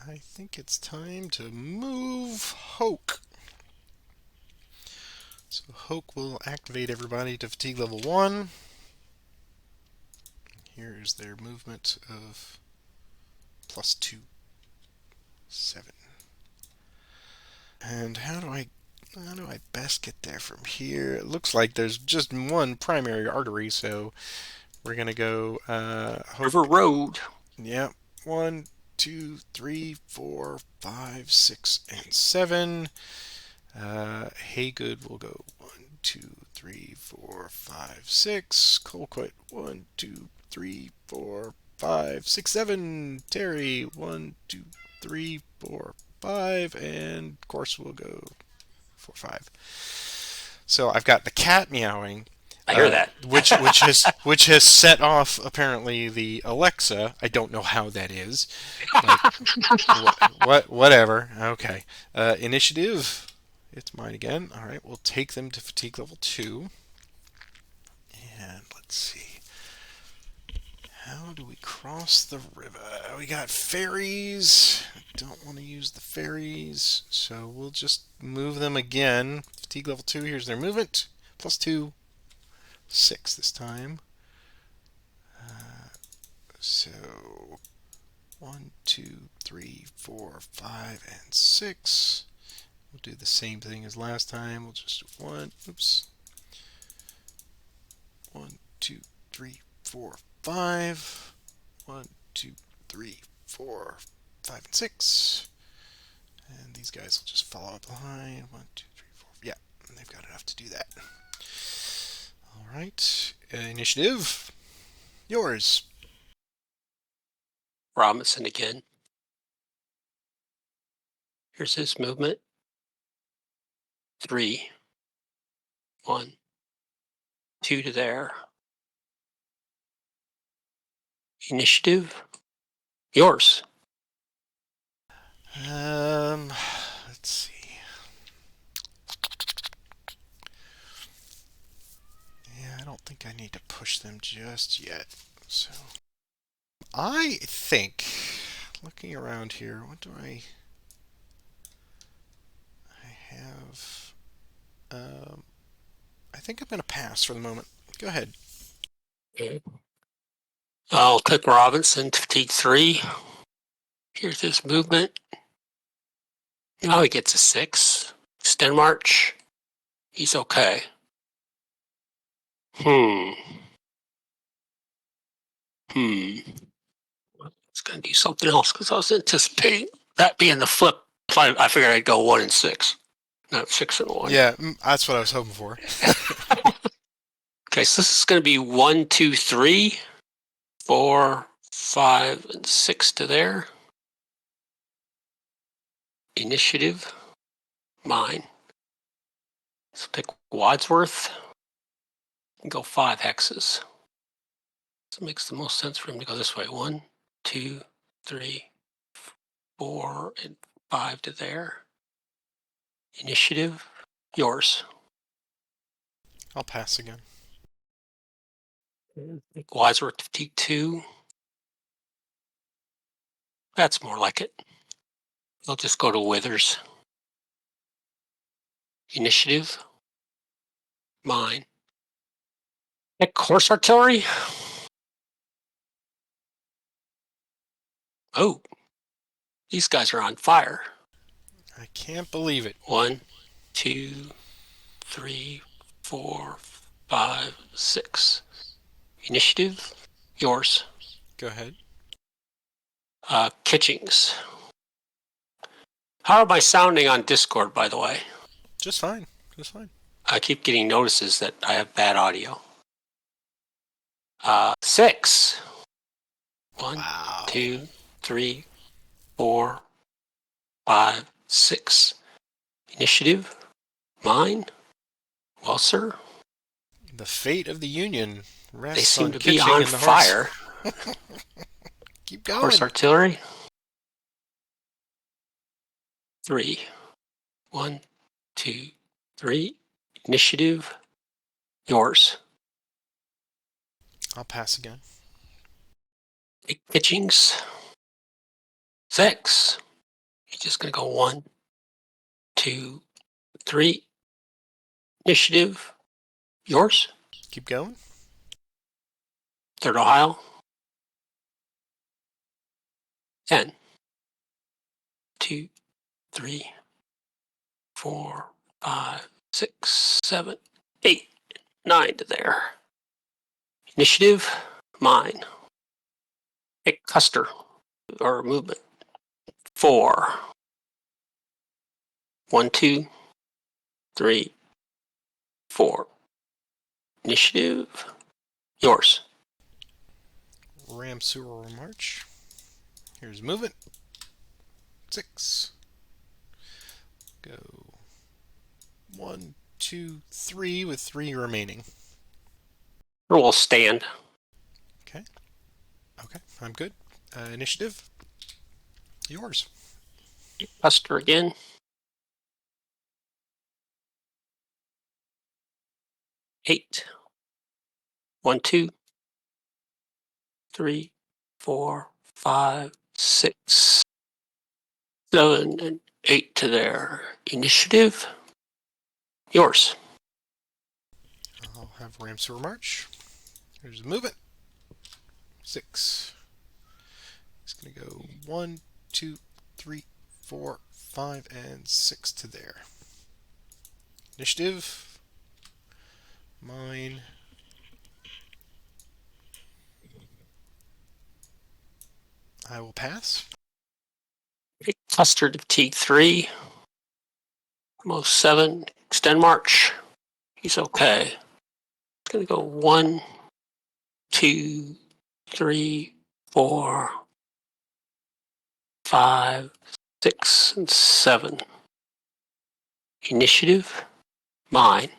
I think it's time to move Hoke. So Hoke will activate everybody to fatigue level 1. Here is their movement of +2, 7. And how do I best get there from here? It looks like there's just one primary artery, so we're gonna go River Road. Yep. 1, 2, 3, 4, 5, 6, and 7. Haygood will go 1, 2, 3, 4, 5, 6. Colquitt 1, 2, 3, 4, 5, 6, 7. Terry 1, 2, 3, 4, 5, and of course we'll go 4, 5. So I've got the cat meowing. I hear that. which has set off apparently the Alexa. I don't know how that is. Like, whatever. Okay. Initiative. It's mine again. All right. We'll take them to fatigue level 2. And let's see. How do we cross the river? We got ferries. I don't want to use the ferries, so we'll just move them again. Fatigue level 2. Here's their movement. +2. 6 this time. So 1, 2, 3, 4, 5, and 6. We'll do the same thing as last time. We'll just do 1. Oops. 1, 2, 3, 4, 5. 1, 2, 3, 4, 5, and 6. And these guys will just follow up behind. 1, 2, 3, 4. Yeah, they've got enough to do that. All right. Initiative. Yours. Robinson again. Here's his movement. 3, 1, 2 to there. Initiative. Yours. Let's see. Yeah, I don't think I need to push them just yet. So I think, looking around here, what do I have? I think I'm going to pass for the moment. Go ahead. Okay. I'll click Robinson to fatigue 3. Here's his movement. Now he gets a 6. Extend march. He's okay. Hmm. It's going to do something else because I was anticipating that being the flip. I figured I'd go 1 and 6, not 6 and 1. Yeah, that's what I was hoping for. Okay, so this is going to be 1, 2, 3, 4, 5, and 6 to there. Initiative. Mine. So pick Wadsworth and go 5 hexes. So it makes the most sense for him to go this way. 1, 2, 3, 4, and 5 to there. Initiative. Yours. I'll pass again. Pick Wadsworth to fatigue 2. That's more like it. I'll just go to Withers. Initiative. Mine. Pick horse artillery. Oh, these guys are on fire. I can't believe it. 1, 2, 3, 4, 5, 6. Initiative. Yours. Go ahead. Kitchings. How am I sounding on Discord, by the way? Just fine. Just fine. I keep getting notices that I have bad audio. 6. 1, Wow. 2, 3, 4, 5, 6. Initiative. Mine. Well, sir. The fate of the Union rests They seem on to be Kitching on and the horse. fire. Keep going. Horse artillery. 3. 1, 2, 3. Initiative. Yours. I'll pass again. Take Kitchings. 6. You're just going to go 1, 2, 3. Initiative. Yours. Keep going. 3rd Ohio. 10. 2, 3, 4, 5, 6, 7, 8, 9 to there. Initiative. Mine. Pick Custer or movement. 4. 1, 2, 3, 4. Initiative. Yours. Ram Sewer March. Here's movement. 6. Go 1, 2, 3 with 3 remaining. Or we'll stand. Okay. Okay, I'm good. Initiative. Yours. Custer again. 8. 1, 2, 3, 4, 5, 6, 7, and 8 to there. Initiative. Yours. I'll have Ram Sewer March. Here's the movement. 6. It's going to go 1, 2, 3, 4, 5, and 6 to there. Initiative. Mine. I will pass. Custard of T3. Most 7. Extend march. He's okay. It's going to go 1, 2, 3, 4, 5, 6, and 7. Initiative. Mine.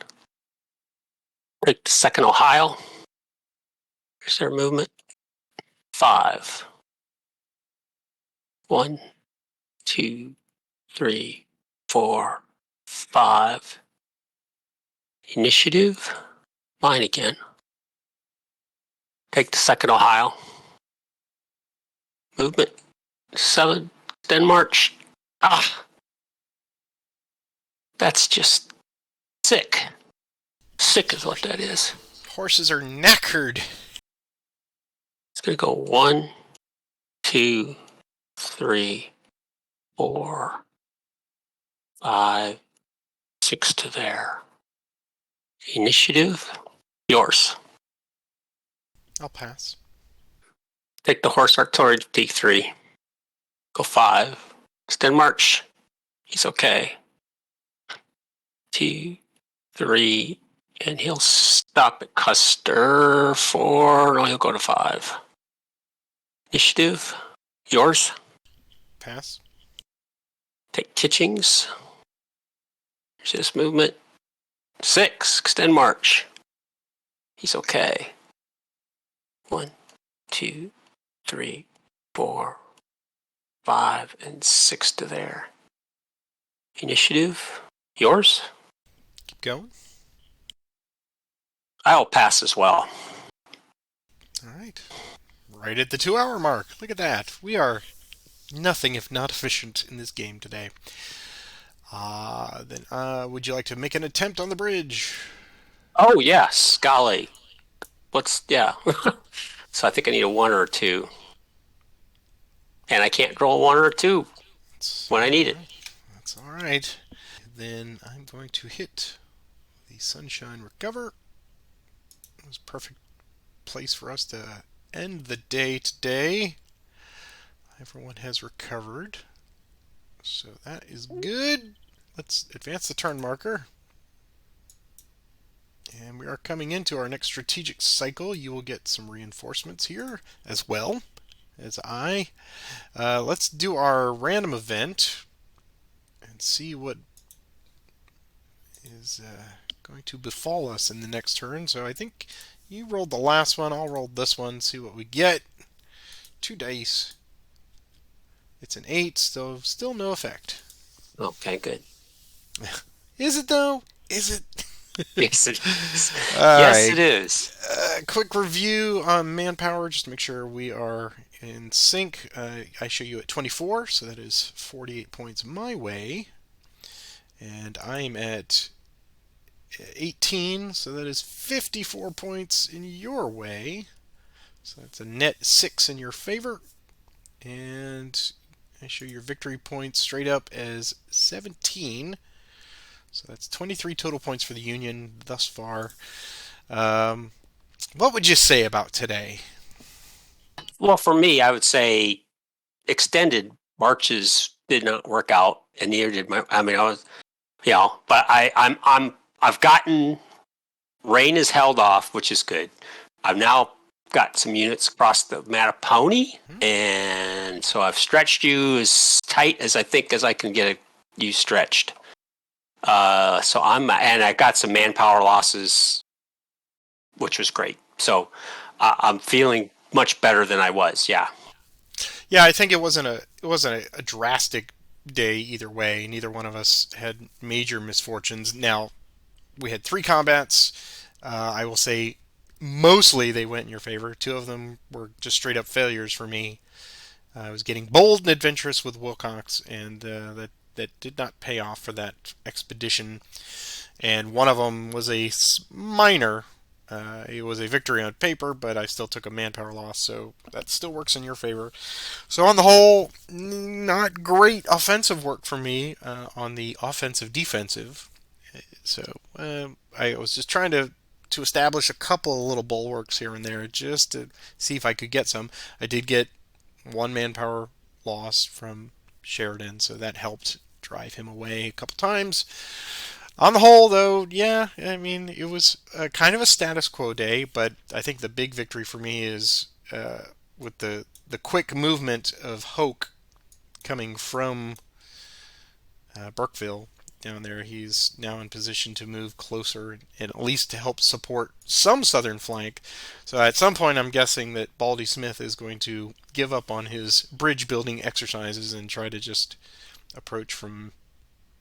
Take the 2nd Ohio. Here's their movement. 5. 1, 2, 3, 4, 5. Initiative. Mine again. Take the 2nd Ohio. Movement. 7. Then march. Ah, that's just sick. Sick is what that is. Horses are knackered. It's going to go 1, 2, 3, 4, 5, 6 to there. Initiative. Yours. I'll pass. Take the horse artillery to D3. Go 5. Extend march. He's okay. 2, 3, and he'll stop at Custer 4. No, he'll go to 5. Initiative. Yours. Pass. Take Kitchings. Here's his movement. 6. Extend march. He's okay. 1, 2, 3, 4, 5, and 6 to there. Initiative. Yours. Keep going. I'll pass as well. All right. Right at the 2-hour mark. Look at that. We are nothing if not efficient in this game today. Then, would you like to make an attempt on the bridge? Oh, yes. Golly. Yeah. So I think I need a 1 or a 2. And I can't roll a 1 or a 2 when I need it. That's all right. Then I'm going to hit the Sunshine Recover. It was a perfect place for us to end the day today. Everyone has recovered. So that is good. Let's advance the turn marker. And we are coming into our next strategic cycle. You will get some reinforcements here as well as I. Let's do our random event and see what is going to befall us in the next turn. So I think you rolled the last one. I'll roll this one, see what we get. 2 dice. It's an 8, so still no effect. Okay, good. Is it though? Is it? Yes, it is. All Yes, right. it is. Quick review on manpower, just to make sure we are in sync. I show you at 24, so that is 48 points my way. And I'm at 18, so that is 54 points in your way. So that's a net 6 in your favor. And I show your victory points straight up as 17. So that's 23 total points for the Union thus far. What would you say about today? Well, for me, I would say extended marches did not work out, and neither did my. I mean, I was, but I've gotten rain is held off, which is good. I've now got some units across the Mattapony, and so I've stretched you as tight as I think as I can get you stretched. So and I got some manpower losses, which was great. So I'm feeling much better than I was. Yeah. Yeah, I think it wasn't a drastic day either way. Neither one of us had major misfortunes. Now, we had 3 combats. I will say mostly they went in your favor. 2 of them were just straight up failures for me. I was getting bold and adventurous with Wilcox, and that did not pay off for that expedition. And one of them was a minor. It was a victory on paper, but I still took a manpower loss, so that still works in your favor. So on the whole, not great offensive work for me on the offensive-defensive. So I was just trying to establish a couple of little bulwarks here and there just to see if I could get some. I did get one manpower loss from Sheridan, so that helped drive him away a couple times. On the whole, though, yeah, I mean, it was kind of a status quo day, but I think the big victory for me is with the quick movement of Hoke coming from Burkeville down there. He's now in position to move closer and at least to help support some southern flank. So at some point, I'm guessing that Baldy Smith is going to give up on his bridge building exercises and try to just approach from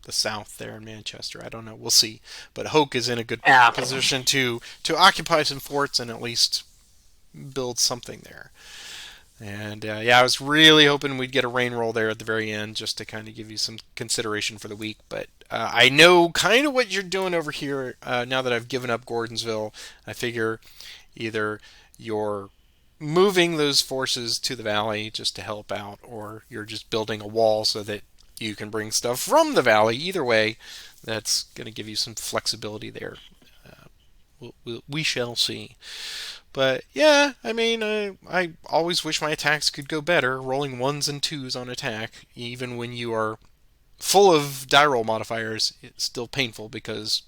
the south there in Manchester. I don't know. We'll see. But Hoke is in a good Yeah. position to occupy some forts and at least build something there. And yeah, I was really hoping we'd get a rain roll there at the very end just to kind of give you some consideration for the week. But I know kind of what you're doing over here now that I've given up Gordonsville. I figure either you're moving those forces to the valley just to help out, or you're just building a wall so that you can bring stuff from the valley. Either way, that's going to give you some flexibility there. We shall see. But yeah, I mean, I always wish my attacks could go better. Rolling ones and twos on attack, even when you are full of die roll modifiers, it's still painful because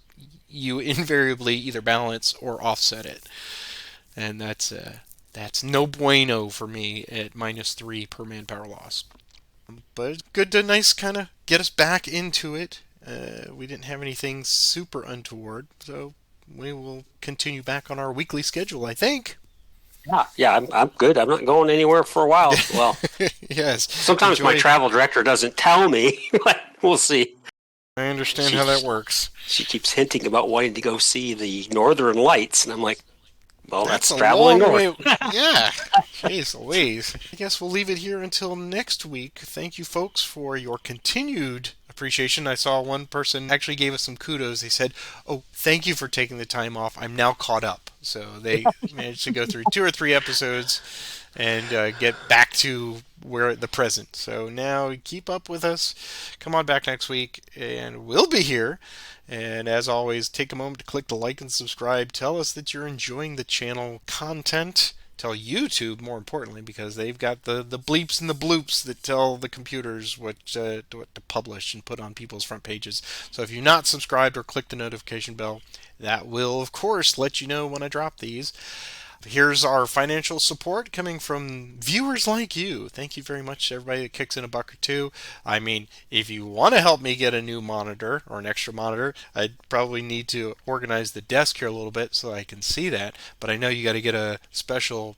you invariably either balance or offset it, and that's no bueno for me at -3 per manpower loss. But it's good to nice kind of get us back into it. We didn't have anything super untoward, so we will continue back on our weekly schedule, I think. Yeah, I'm good. I'm not going anywhere for a while. Well, Yes. sometimes my Enjoy. travel director doesn't tell me, but we'll see. I understand She how that works. she keeps hinting about wanting to go see the Northern Lights, and I'm like, well, That's that's a traveling long north. way. Yeah. Jeez Louise. I guess we'll leave it here until next week. Thank you, folks, for your continued appreciation. I saw one person actually gave us some kudos. They said, "Oh, thank you for taking the time off. I'm now caught up." So they managed to go through 2 or 3 episodes and get back to where at the present. So now keep up with us. Come on back next week, and we'll be here. And as always, take a moment to click the like and subscribe. Tell us that you're enjoying the channel content. Tell YouTube, more importantly, because they've got the bleeps and the bloops that tell the computers what to publish and put on people's front pages. So if you're not subscribed or click the notification bell, that will, of course, let you know when I drop these. Here's our financial support coming from viewers like you. Thank you very much to everybody that kicks in a buck or two. I mean, if you want to help me get a new monitor or an extra monitor, I'd probably need to organize the desk here a little bit so I can see that. But I know you got to get a special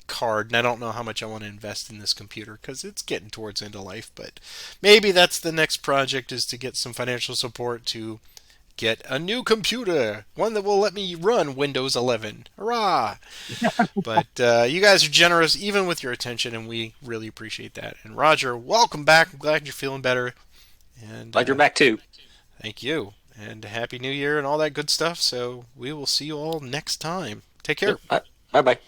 card, and I don't know how much I want to invest in this computer because it's getting towards end of life. But maybe that's the next project, is to get some financial support to get a new computer, one that will let me run Windows 11. Hurrah! But you guys are generous even with your attention, and we really appreciate that. And Roger, welcome back. I'm glad you're feeling better. And Glad you're back too. thank you. And Happy New Year and all that good stuff. So we will see you all next time. Take care. Bye bye.